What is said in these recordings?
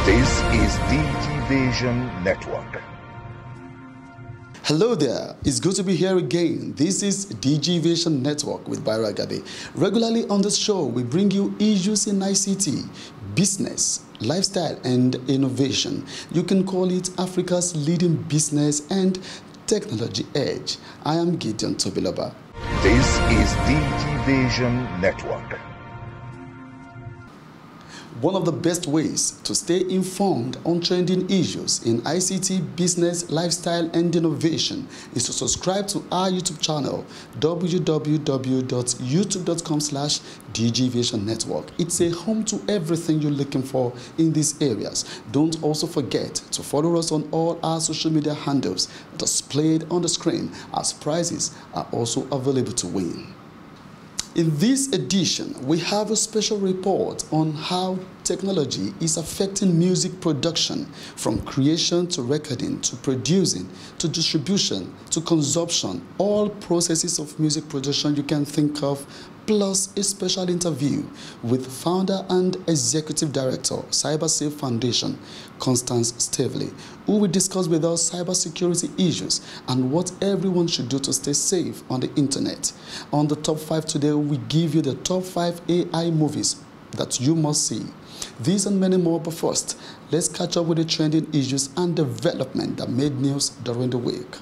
This is DG Vision Network. Hello there, it's good to be here again. This is DG Vision Network with Byra Gade. Regularly on this show, we bring you issues in ICT, business, lifestyle, and innovation. You can call it Africa's leading business and technology edge. I am Gideon Tobiloba. This is DG Vision Network. One of the best ways to stay informed on trending issues in ICT, business, lifestyle, and innovation is to subscribe to our YouTube channel, www.youtube.com/DGVisionNetwork. It's a home to everything you're looking for in these areas. Don't also forget to follow us on all our social media handles displayed on the screen, as prizes are also available to win. In this edition, we have a special report on how technology is affecting music production, from creation to recording to producing to distribution to consumption, all processes of music production you can think of, plus a special interview with founder and executive director, CyberSafe Foundation, Constance Stavely, who will discuss with us cybersecurity issues and what everyone should do to stay safe on the internet. On the top 5 today, we give you the top 5 AI movies that you must see. These and many more, but first, let's catch up with the trending issues and development that made news during the week.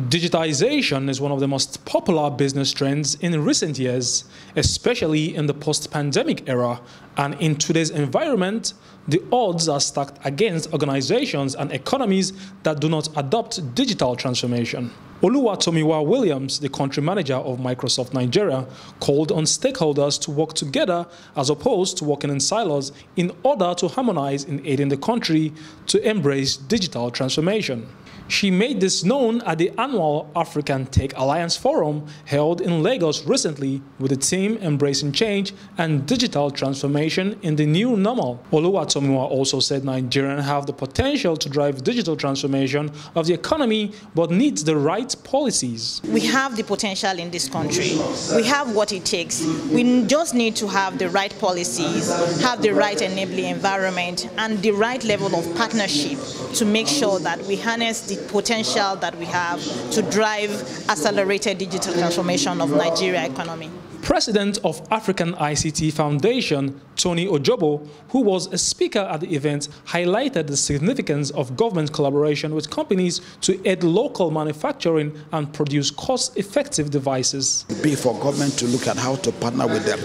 Digitization is one of the most popular business trends in recent years, especially in the post-pandemic era. And in today's environment, the odds are stacked against organizations and economies that do not adopt digital transformation. Oluwatomiwa Williams, the country manager of Microsoft Nigeria, called on stakeholders to work together as opposed to working in silos in order to harmonize in aiding the country to embrace digital transformation. She made this known at the annual African Tech Alliance Forum held in Lagos recently, with the theme embracing change and digital transformation in the new normal. Oluwatomiwa also said Nigerians have the potential to drive digital transformation of the economy, but needs the right policies. We have the potential in this country. We have what it takes. We just need to have the right policies, have the right enabling environment, and the right level of partnership to make sure that we harness the potential that we have to drive accelerated digital transformation of Nigeria economy. President of African ICT Foundation, Tony Ojobo, who was a speaker at the event, highlighted the significance of government collaboration with companies to aid local manufacturing and produce cost-effective devices. Be for government to look at how to partner with them,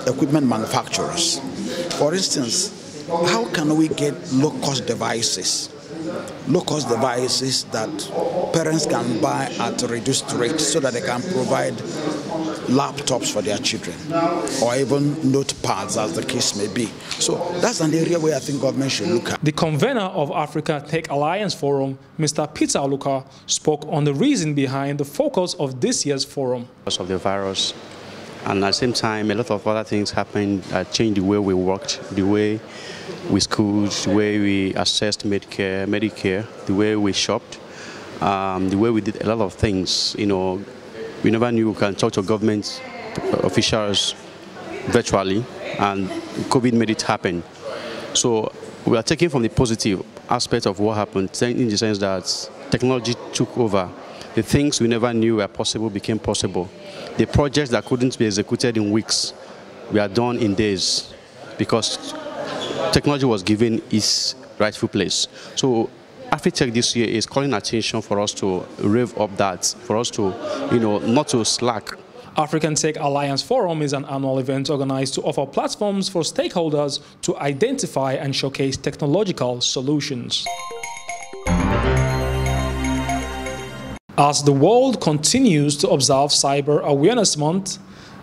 equipment manufacturers. For instance, how can we get low-cost devices? Low-cost devices that parents can buy at a reduced rate so that they can provide laptops for their children, or even notepads, as the case may be. So that's an area where I think government should look at. The convener of Africa Tech Alliance Forum, Mr. Peter Aluka, spoke on the reason behind the focus of this year's forum. Because of the virus, and at the same time, a lot of other things happened that changed the way we worked, the way we schooled, the way we assessed Medicare, the way we shopped, the way we did a lot of things. You know, we never knew we can talk to government officials virtually, and COVID made it happen. So we are taking from the positive aspect of what happened, in the sense that technology took over. The things we never knew were possible became possible. The projects that couldn't be executed in weeks were done in days, because technology was given its rightful place. So Afritech this year is calling attention for us to rev up that, for us to, not to slack. African Tech Alliance Forum is an annual event organized to offer platforms for stakeholders to identify and showcase technological solutions. As the world continues to observe Cyber Awareness Month,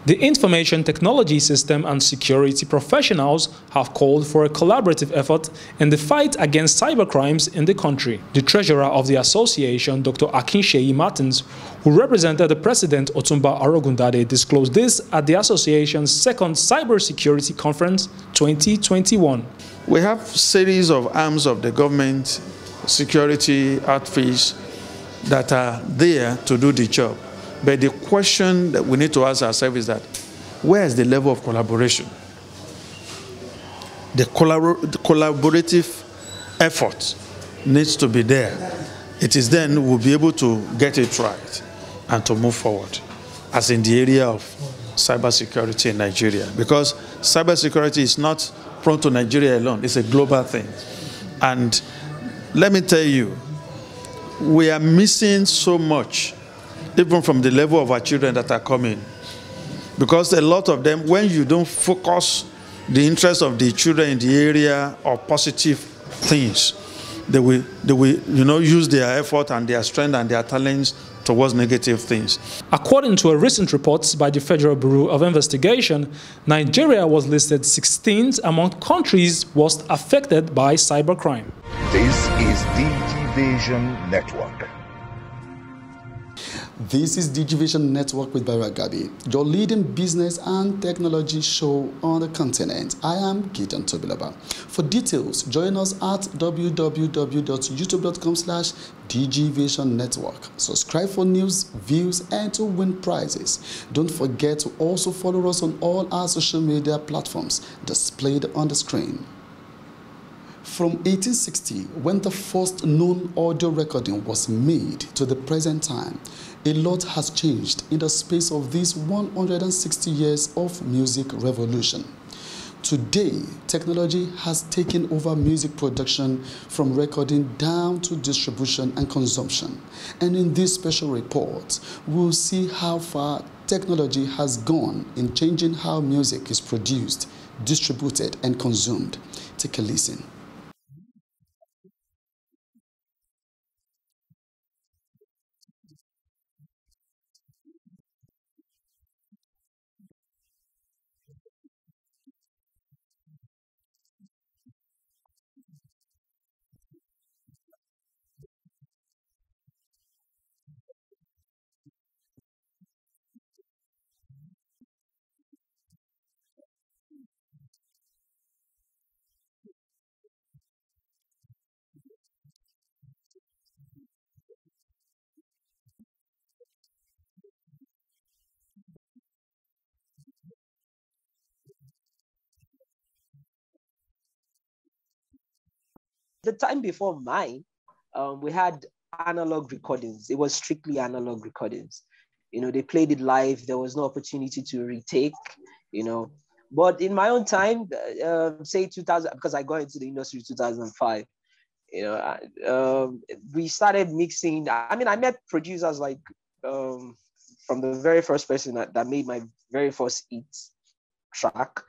the information technology system and security professionals have called for a collaborative effort in the fight against cybercrimes in the country. The treasurer of the association, Dr. Akinsheyi Martins, who represented the president Otumba Arogundade, disclosed this at the association's second Cybersecurity Conference 2021. We have series of arms of the government, security outfits that are there to do the job. But the question that we need to ask ourselves is that where is the level of collaboration? The collaborative effort needs to be there. It is then we'll be able to get it right and to move forward, as in the area of cybersecurity in Nigeria. Because cybersecurity is not prone to Nigeria alone, it's a global thing. And let me tell you, we are missing so much, even from the level of our children that are coming. Because a lot of them, when you don't focus the interest of the children in the area of positive things, they will use their effort and their strength and their talents towards negative things. According to a recent report by the Federal Bureau of Investigation, Nigeria was listed 16th among countries most affected by cybercrime. This is DigiVision Network. This is DigiVision Network with Baragabi, your leading business and technology show on the continent. I am Gideon Tobilaba. For details, join us at www.youtube.com/DigiVision Network. Subscribe for news, views, and to win prizes. Don't forget to also follow us on all our social media platforms displayed on the screen. From 1860, when the first known audio recording was made, to the present time, a lot has changed in the space of these 160 years of music revolution. Today, technology has taken over music production from recording down to distribution and consumption. And in this special report, we'll see how far technology has gone in changing how music is produced, distributed, and consumed. Take a listen. The time before mine, we had analog recordings. It was strictly analog recordings. They played it live. There was no opportunity to retake, But in my own time, say 2000, because I got into the industry in 2005, we started mixing. I met producers like from the very first person that made my very first hit track,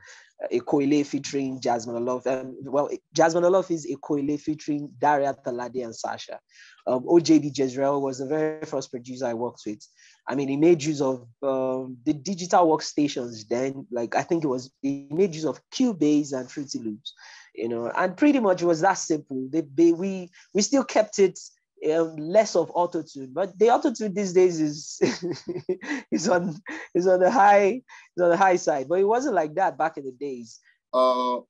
Ekoile featuring Jasmine Olof. Jasmine Olof is Ekoile featuring Daria Talade and Sasha. OJB Jezreel was the very first producer I worked with. He made use of the digital workstations then. I think he made use of Cubase and Fruity Loops, and pretty much it was that simple. We still kept it less of auto-tune, but the auto-tune these days is is on the high side, but it wasn't like that back in the days. I'm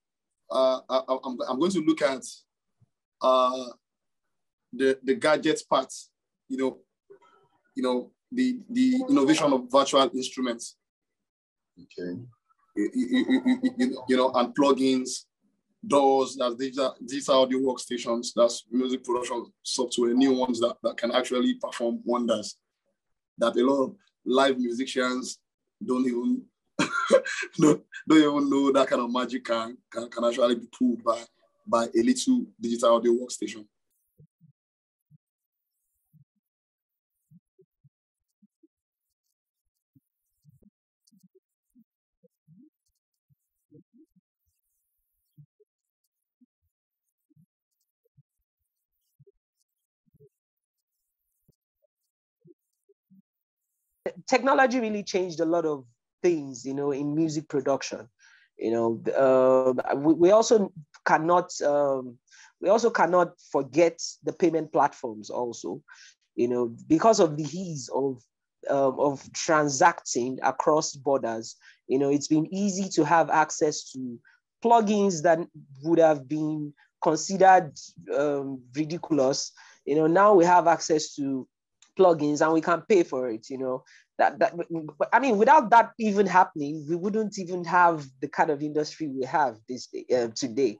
going to look at the gadgets part, the innovation of virtual instruments, okay, and plugins, DAWs, that's digital audio workstations, that's music production software, new ones that can actually perform wonders that a lot of live musicians don't even don't even know that kind of magic can actually be pulled by a little digital audio workstation. Technology really changed a lot of things, in music production. We also cannot forget the payment platforms also, because of the ease of transacting across borders. It's been easy to have access to plugins that would have been considered ridiculous. Now we have access to plugins and we can pay for it, but I mean, without that even happening, we wouldn't even have the kind of industry we have today.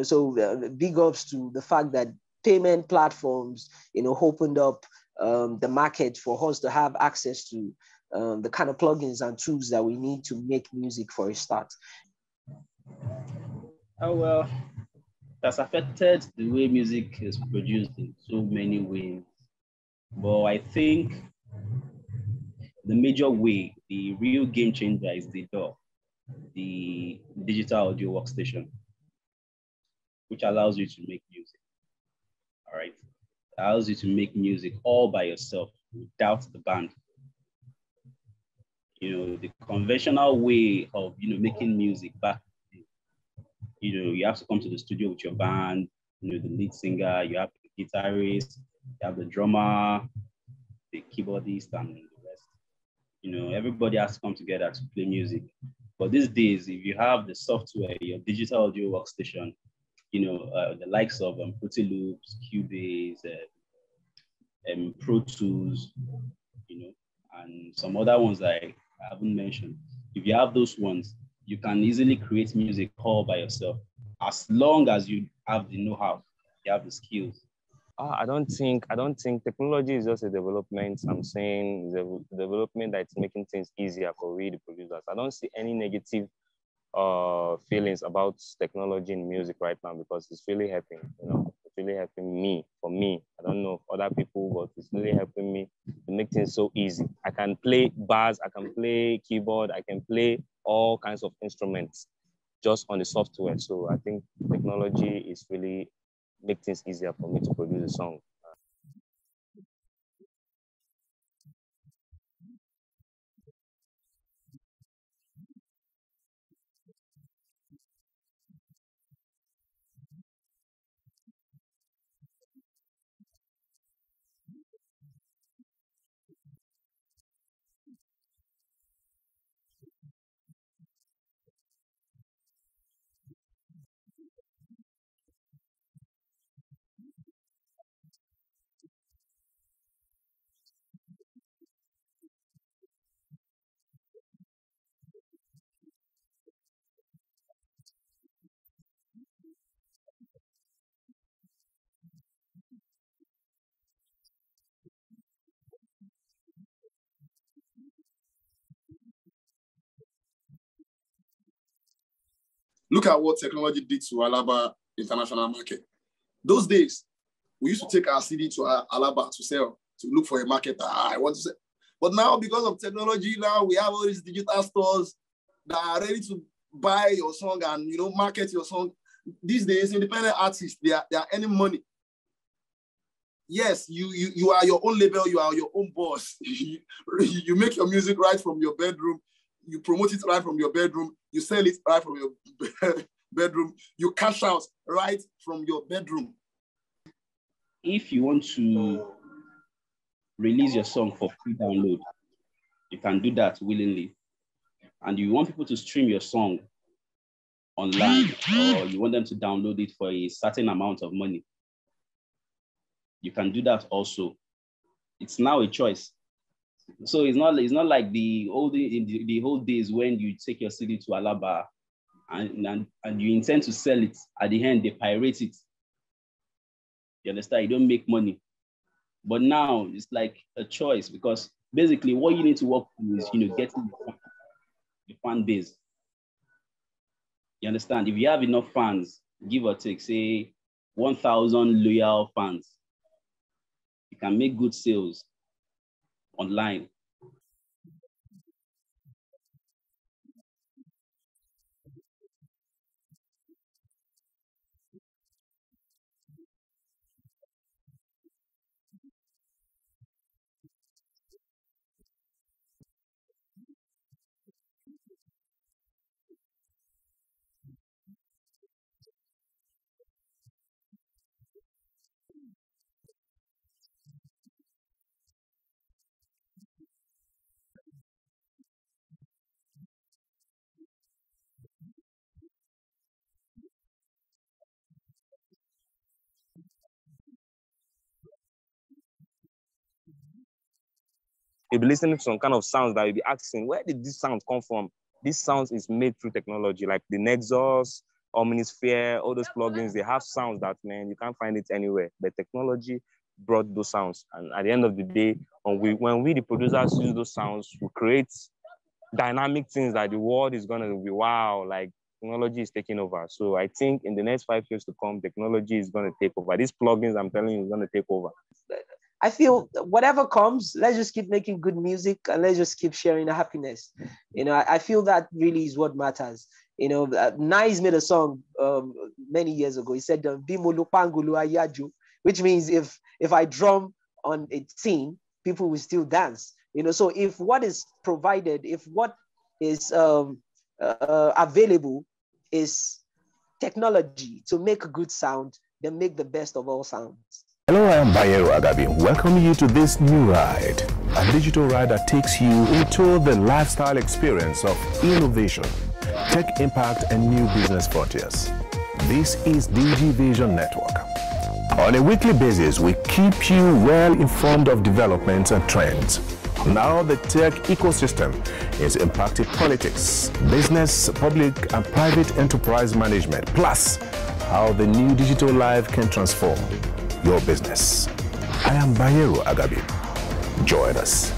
So big ups to the fact that payment platforms, opened up the market for us to have access to the kind of plugins and tools that we need to make music for a start. Oh, well, that's affected the way music is produced in so many ways. But I think the major way, the real game changer is the DAW, the digital audio workstation, which allows you to make music. All right. It allows you to make music all by yourself without the band. The conventional way of, making music back, you have to come to the studio with your band, the lead singer, you have the guitarist, you have the drummer, the keyboardist, and the rest. Everybody has to come together to play music. But these days, if you have the software, your digital audio workstation, the likes of Fruity Loops, Cubase, Pro Tools, and some other ones that I haven't mentioned. If you have those ones, you can easily create music all by yourself, as long as you have the know-how, you have the skills. I don't think technology is just a development. I'm saying the development that's making things easier for we the producers. I don't see any negative feelings about technology in music right now, because it's really helping. It's really helping me. For me, I don't know other people, but it's really helping me to make things so easy. I can play bass, I can play keyboard, I can play all kinds of instruments just on the software. So I think technology is really make things easier for me to produce a song. Look at what technology did to Alaba international market. Those days, we used to take our CD to Alaba to sell, to look for a market. I want to sell. But now, because of technology, now we have all these digital stores that are ready to buy your song and market your song. These days, independent artists, they are earning money. Yes, you are your own label, you are your own boss. You make your music right from your bedroom, you promote it right from your bedroom, you sell it right from your bedroom, you cash out right from your bedroom. If you want to release your song for free download, you can do that willingly. And you want people to stream your song online, or you want them to download it for a certain amount of money, you can do that also. It's now a choice. So it's not like the old days when you take your CD to Alaba and you intend to sell it. At the end, they pirate it. You understand? You don't make money. But now it's like a choice, because basically what you need to work on is getting the fan base. You understand? If you have enough fans, give or take, say 1,000 loyal fans, you can make good sales online. You'll be listening to some kind of sounds that you'll be asking, where did this sound come from? This sound is made through technology, like the Nexus, Omnisphere, all those plugins, they have sounds that, man, you can't find it anywhere. But technology brought those sounds. And at the end of the day, when we the producers, use those sounds, we create dynamic things that the world is going to be, wow, like technology is taking over. So I think in the next 5 years to come, technology is going to take over. These plugins, I'm telling you, is going to take over. I feel whatever comes, let's just keep making good music and let's just keep sharing the happiness. You know, I feel that really is what matters. You know, Nice made a song many years ago. He said, which means if I drum on a scene, people will still dance. You know, so if what is provided, if what is available is technology to make a good sound, then make the best of all sounds. Hello, I am Bayero Agabi. Welcome you to this new ride, a digital ride that takes you into the lifestyle experience of innovation, tech impact, and new business frontiers. This is DG Vision Network. On a weekly basis, we keep you well informed of developments and trends. Now the tech ecosystem is impacting politics, business, public and private enterprise management, plus how the new digital life can transform your business. I am Bayero Agabi. Join us.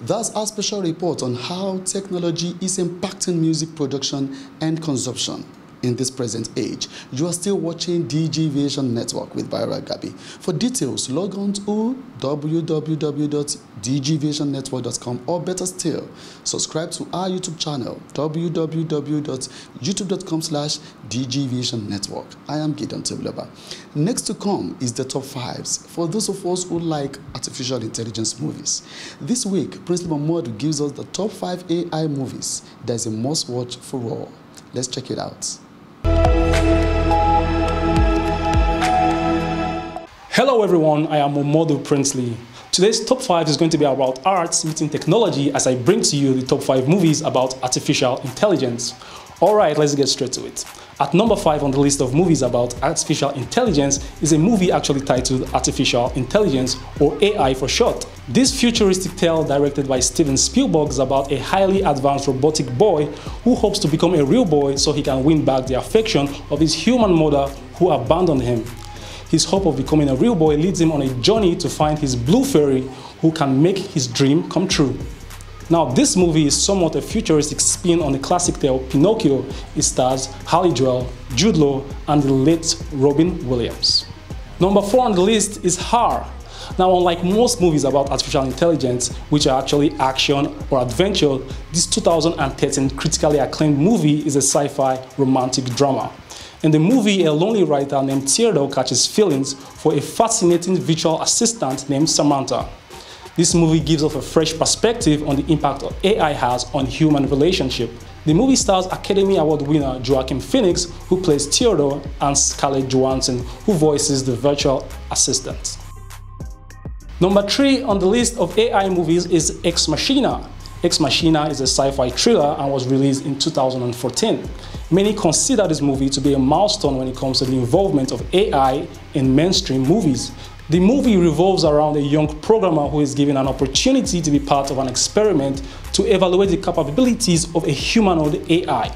That's our special report on how technology is impacting music production and consumption in this present age. You are still watching DG Vision Network with Bayero Agabi. For details, log on to www.dgvisionnetwork.com, or better still, subscribe to our YouTube channel, www.youtube.com/dgvisionnetwork. I am Gideon Tebleba. Next to come is the top 5s for those of us who like artificial intelligence movies. This week, Prince Mamodu gives us the top 5 AI movies that is a must watch for all. Let's check it out. Hello everyone, I am Momodu Princely. Today's top 5 is going to be about arts meeting technology as I bring to you the top 5 movies about artificial intelligence. Alright, let's get straight to it. At number 5 on the list of movies about artificial intelligence is a movie actually titled Artificial Intelligence, or AI for short. This futuristic tale, directed by Steven Spielberg, is about a highly advanced robotic boy who hopes to become a real boy so he can win back the affection of his human mother who abandoned him. His hope of becoming a real boy leads him on a journey to find his blue fairy who can make his dream come true. Now, this movie is somewhat a futuristic spin on the classic tale Pinocchio. It stars Haley Joel, Jude Law, and the late Robin Williams. Number 4 on the list is Her. Now, unlike most movies about artificial intelligence, which are actually action or adventure, this 2013 critically acclaimed movie is a sci-fi romantic drama. In the movie, a lonely writer named Theodore catches feelings for a fascinating virtual assistant named Samantha. This movie gives us a fresh perspective on the impact AI has on human relationship. The movie stars Academy Award winner Joaquin Phoenix, who plays Theodore, and Scarlett Johansson, who voices the virtual assistant. Number 3 on the list of AI movies is Ex Machina. Ex Machina is a sci-fi thriller and was released in 2014. Many consider this movie to be a milestone when it comes to the involvement of AI in mainstream movies. The movie revolves around a young programmer who is given an opportunity to be part of an experiment to evaluate the capabilities of a humanoid AI.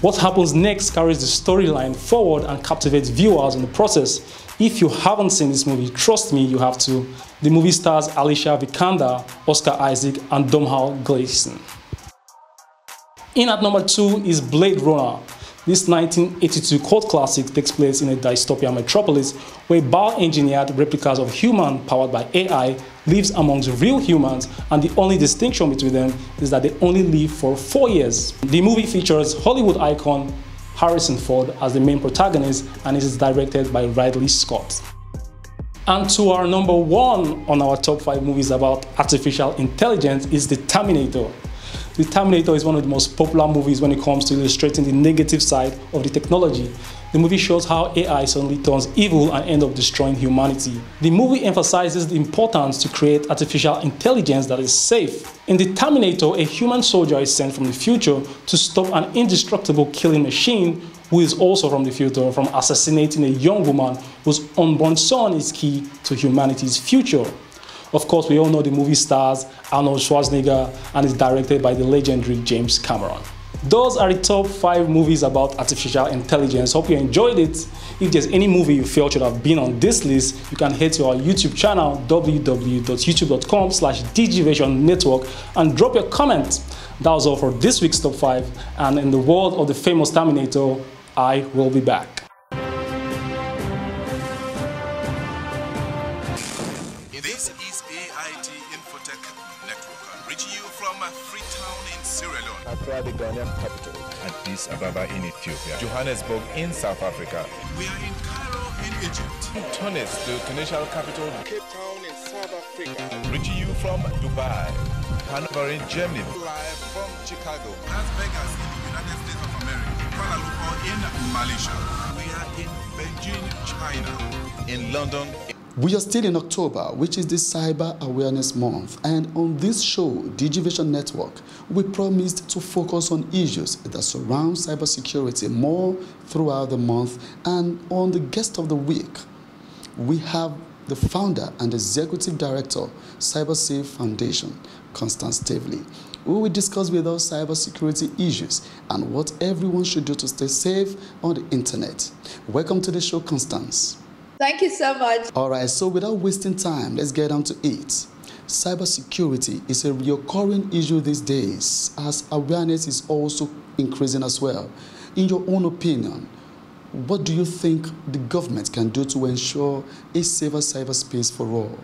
What happens next carries the storyline forward and captivates viewers in the process. If you haven't seen this movie, trust me, you have to. The movie stars Alicia Vikander, Oscar Isaac, and Domhnall Gleeson. In at number 2 is Blade Runner. This 1982 cult classic takes place in a dystopian metropolis where bio-engineered replicas of humans powered by AI lives amongst real humans, and the only distinction between them is that they only live for 4 years. The movie features Hollywood icon Harrison Ford as the main protagonist, and it is directed by Ridley Scott. And to our number 1 on our top 5 movies about artificial intelligence is The Terminator. The Terminator is one of the most popular movies when it comes to illustrating the negative side of the technology. The movie shows how AI suddenly turns evil and ends up destroying humanity. The movie emphasizes the importance to create artificial intelligence that is safe. In The Terminator, a human soldier is sent from the future to stop an indestructible killing machine who is also from the future from assassinating a young woman whose unborn son is key to humanity's future. Of course, we all know the movie stars Arnold Schwarzenegger and is directed by the legendary James Cameron. Those are the top 5 movies about artificial intelligence. Hope you enjoyed it. If there's any movie you felt should have been on this list, you can head to our YouTube channel, www.youtube.com/DGVisionNetwork, and drop your comment. That was all for this week's Top 5. And in the world of the famous Terminator, I will be back. This is AIT Infotech Network, reaching you from Freetown in Sierra Leone, Accra, the Ghanaian capital, Addis Ababa in Ethiopia, Johannesburg in South Africa. We are in Cairo in Egypt, Tunis, the Tunisian capital, Cape Town in South Africa, reaching you from Dubai, Hanover in Germany, live from Chicago, Las Vegas in the United States of America, Kuala Lumpur in Malaysia. We are in Beijing, China, in London. We are still in October, which is the Cyber Awareness Month, and on this show, DigiVision Network, we promised to focus on issues that surround cybersecurity more throughout the month. And on the guest of the week, we have the founder and executive director, CyberSafe Foundation, Constance Stavely, who will discuss with us cybersecurity issues and what everyone should do to stay safe on the internet. Welcome to the show, Constance. Thank you so much. All right, so without wasting time, let's get down to it. Cybersecurity is a recurring issue these days, as awareness is also increasing as well. In your own opinion, what do you think the government can do to ensure a safer cyberspace for all?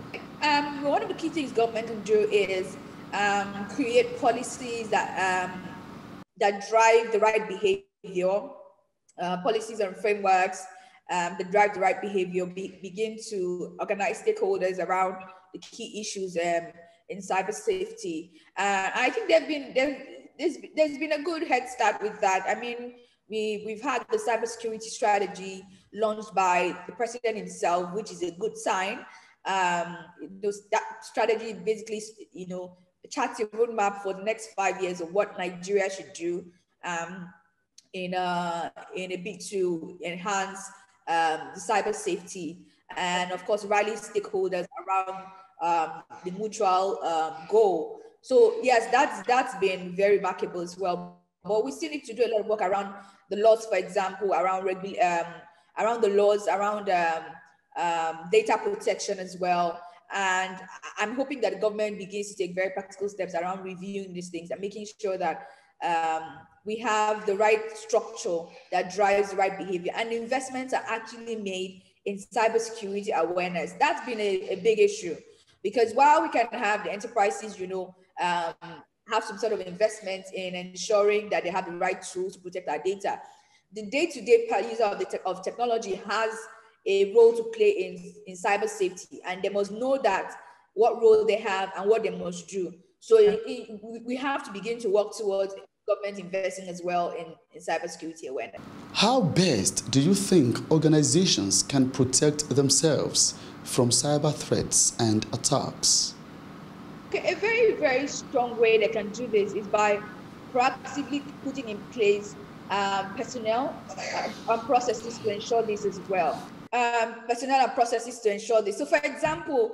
One of the key things government can do is create policies that drive the right behavior, policies and frameworks that drive the right behavior, begin to organize stakeholders around the key issues in cyber safety. I think there's been a good head start with that. I mean, we've had the cybersecurity strategy launched by the president himself, which is a good sign. That strategy basically, charts a roadmap for the next 5 years of what Nigeria should do in a bid to enhance the cyber safety, and of course rally stakeholders around the mutual goal. So yes, that's been very remarkable as well. But we still need to do a lot of work around the laws, for example, around the laws around data protection as well. And I'm hoping that the government begins to take very practical steps around reviewing these things and making sure that we have the right structure that drives the right behavior, and investments are actually made in cybersecurity awareness. That's been a big issue, because while we can have the enterprises, have some sort of investment in ensuring that they have the right tools to protect our data, the day-to-day user of technology has a role to play in cyber safety, and they must know that what role they have and what they must do. So we have to begin to work towards government investing as well in cybersecurity awareness. How best do you think organizations can protect themselves from cyber threats and attacks? Okay, a very, very strong way they can do this is by proactively putting in place personnel and processes to ensure this as well. Personnel and processes to ensure this. So for example,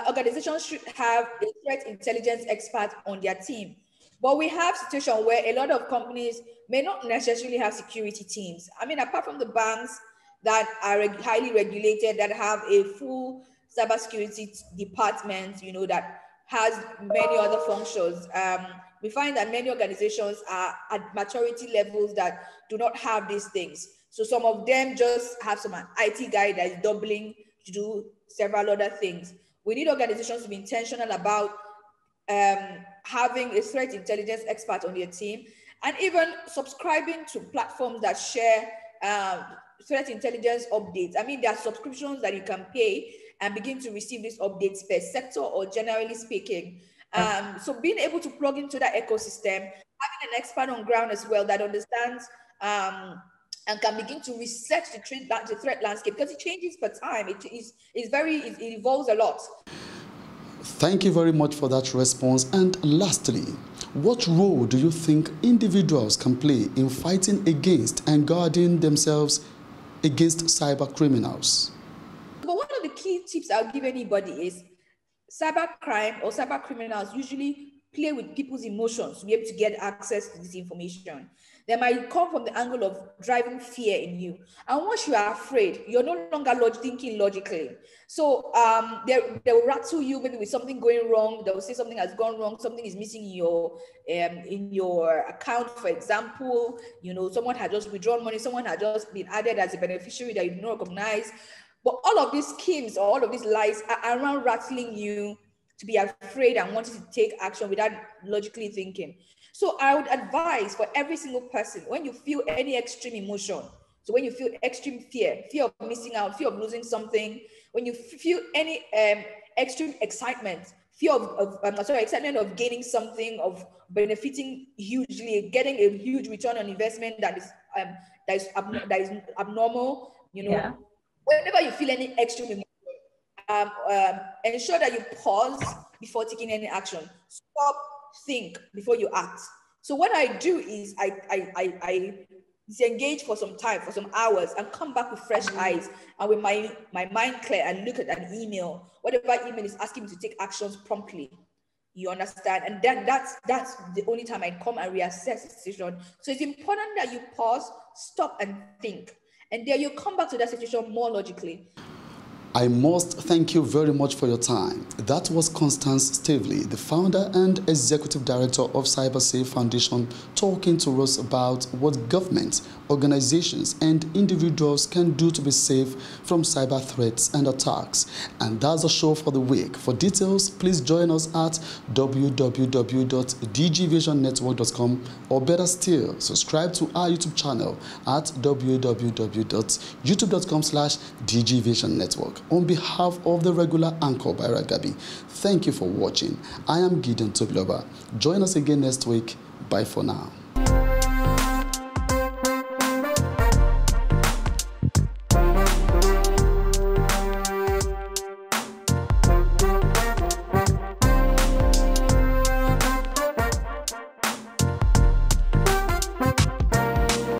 organizations should have a threat intelligence expert on their team. But we have situations where a lot of companies may not necessarily have security teams. I mean, apart from the banks that are highly regulated, that have a full cybersecurity department, that has many other functions. We find that many organizations are at maturity levels that do not have these things. So some of them just have some IT guy that is doubling to do several other things. We need organizations to be intentional about having a threat intelligence expert on their team, and even subscribing to platforms that share threat intelligence updates. I mean, there are subscriptions that you can pay and begin to receive these updates per sector or generally speaking. So being able to plug into that ecosystem, having an expert on ground as well that understands and can begin to research the threat landscape, because it changes per time. It evolves a lot. Thank you very much for that response. And lastly, what role do you think individuals can play in fighting against and guarding themselves against cyber criminals? But one of the key tips I'll give anybody is cybercrime or cyber criminals usually play with people's emotions to be able to get access to this information. They might come from the angle of driving fear in you. And once you are afraid, you're no longer thinking logically. So they will rattle you maybe with something going wrong. They will say something has gone wrong, something is missing in your account, for example. You know, someone had just withdrawn money, someone had just been added as a beneficiary that you don't recognize. But all of these schemes or all of these lies are around rattling you to be afraid and wanting to take action without logically thinking. So I would advise for every single person, when you feel any extreme emotion, so when you feel extreme fear of missing out, fear of losing something, when you feel any extreme excitement, excitement of gaining something, of benefiting hugely, getting a huge return on investment that is abnormal, you know. Yeah. Whenever you feel any extreme emotion, ensure that you pause before taking any action. Stop, think before you act. So what I do is I disengage for some time, for some hours, and come back with fresh eyes and with my mind clear and look at an email, whatever email is asking me to take actions promptly. You understand? And then that's the only time I come and reassess the situation. So it's important that you pause, stop, and think. And then you come back to that situation more logically. I must thank you very much for your time. That was Constance Stavely, the founder and executive director of CyberSafe Foundation, talking to us about what governments, organizations, and individuals can do to be safe from cyber threats and attacks. And that's the show for the week. For details, please join us at www.dgvisionnetwork.com, or better still, subscribe to our YouTube channel at www.youtube.com/dgvisionnetwork. On behalf of the regular anchor by Ragabi, thank you for watching. I am Gideon Tobiloba. Join us again next week. Bye for now.